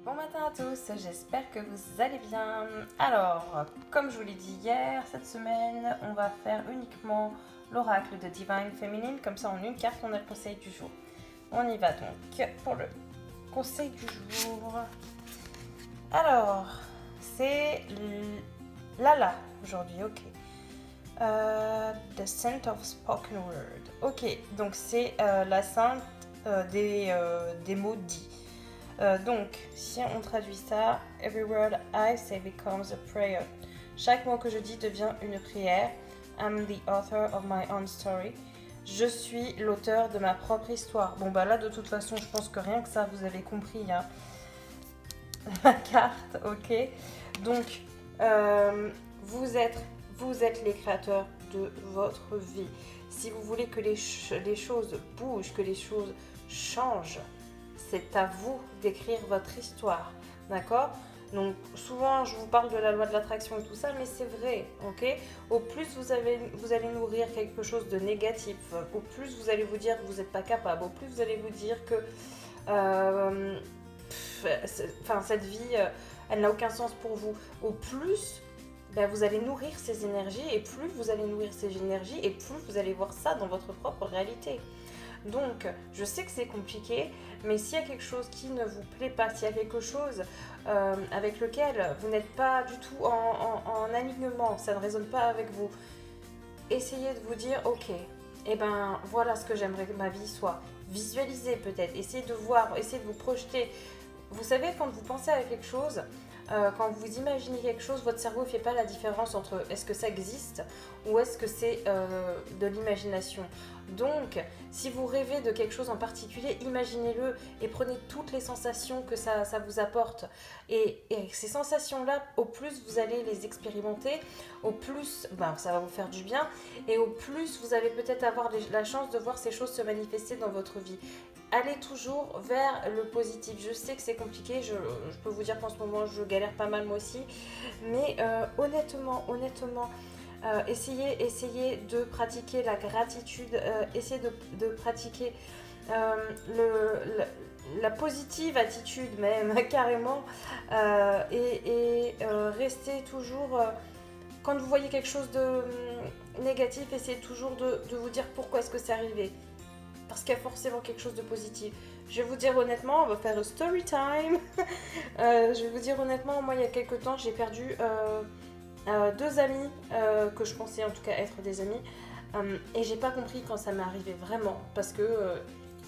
Bon matin à tous, j'espère que vous allez bien. Alors, comme je vous l'ai dit hier, cette semaine, on va faire uniquement l'oracle de Divine Feminine, comme ça en une carte, on a le conseil du jour. On y va donc pour le conseil du jour. Alors, c'est Lala aujourd'hui, ok. The Saint of Spoken Word. Ok, donc c'est la sainte des mots dits. Donc, si on traduit ça, every word I say becomes a prayer. Chaque mot que je dis devient une prière. I'm the author of my own story. Je suis l'auteur de ma propre histoire. Bon bah là de toute façon, je pense que rien que ça, vous avez compris, hein. La carte, ok. Donc, vous êtes les créateurs de votre vie. Si vous voulez que les choses bougent, que les choses changent, c'est à vous d'écrire votre histoire, d'accord? Donc souvent je vous parle de la loi de l'attraction et tout ça, mais c'est vrai, ok? Au plus vous allez nourrir quelque chose de négatif, au plus vous allez vous dire que vous n'êtes pas capable, au plus vous allez vous dire que cette vie, elle n'a aucun sens pour vous, au plus vous allez nourrir ces énergies, et plus vous allez nourrir ces énergies, et plus vous allez voir ça dans votre propre réalité. Donc, je sais que c'est compliqué, mais s'il y a quelque chose qui ne vous plaît pas, s'il y a quelque chose avec lequel vous n'êtes pas du tout en alignement, ça ne résonne pas avec vous, essayez de vous dire, ok, voilà ce que j'aimerais que ma vie soit. Visualisez peut-être, essayez de voir, essayez de vous projeter. Vous savez, quand vous pensez à quelque chose, quand vous imaginez quelque chose, votre cerveau ne fait pas la différence entre est-ce que ça existe ou est-ce que c'est de l'imagination. Donc, si vous rêvez de quelque chose en particulier, imaginez-le et prenez toutes les sensations que ça vous apporte. Et ces sensations-là, au plus vous allez les expérimenter, au plus ça va vous faire du bien et au plus vous allez peut-être avoir la chance de voir ces choses se manifester dans votre vie. Allez toujours vers le positif. Je sais que c'est compliqué, je peux vous dire qu'en ce moment je galère pas mal moi aussi, mais honnêtement, essayez de pratiquer la gratitude, essayez de pratiquer la positive attitude même, carrément, et restez toujours, quand vous voyez quelque chose de négatif, essayez toujours de vous dire pourquoi est-ce que c'est arrivé. Parce qu'il y a forcément quelque chose de positif. Je vais vous dire honnêtement, on va faire le story time. Je vais vous dire honnêtement, moi il y a quelques temps, j'ai perdu deux amis que je pensais en tout cas être des amis. Et j'ai pas compris quand ça m'est arrivé vraiment. Parce que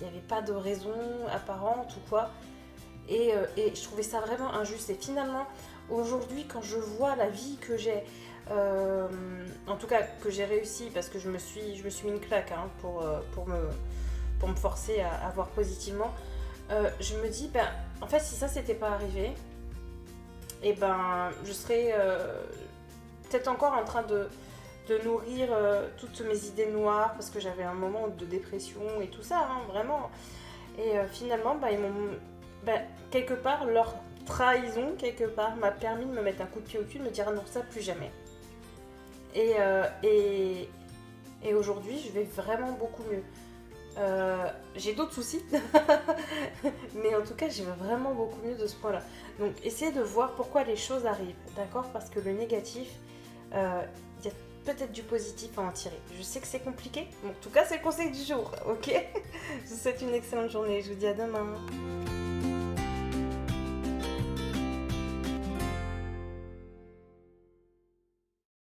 il n'y avait pas de raison apparente ou quoi. Et je trouvais ça vraiment injuste. Et finalement, aujourd'hui, quand je vois la vie que j'ai, en tout cas que j'ai réussi, parce que je me suis mis une claque pour me forcer à voir positivement, je me dis, en fait, si ça s'était pas arrivé, je serais peut-être encore en train de nourrir toutes mes idées noires, parce que j'avais un moment de dépression et tout ça, hein, vraiment. Et finalement, ils m'ont, quelque part, leur trahison, quelque part, m'a permis de me mettre un coup de pied au cul, de me dire, ah non, ça, plus jamais. Et aujourd'hui, je vais vraiment beaucoup mieux. J'ai d'autres soucis, mais en tout cas, je vais vraiment beaucoup mieux de ce point-là. Donc, essayez de voir pourquoi les choses arrivent, d'accord? Parce que le négatif, il y a peut-être du positif à en tirer. Je sais que c'est compliqué, mais en tout cas, c'est le conseil du jour, ok? Je vous souhaite une excellente journée, je vous dis à demain.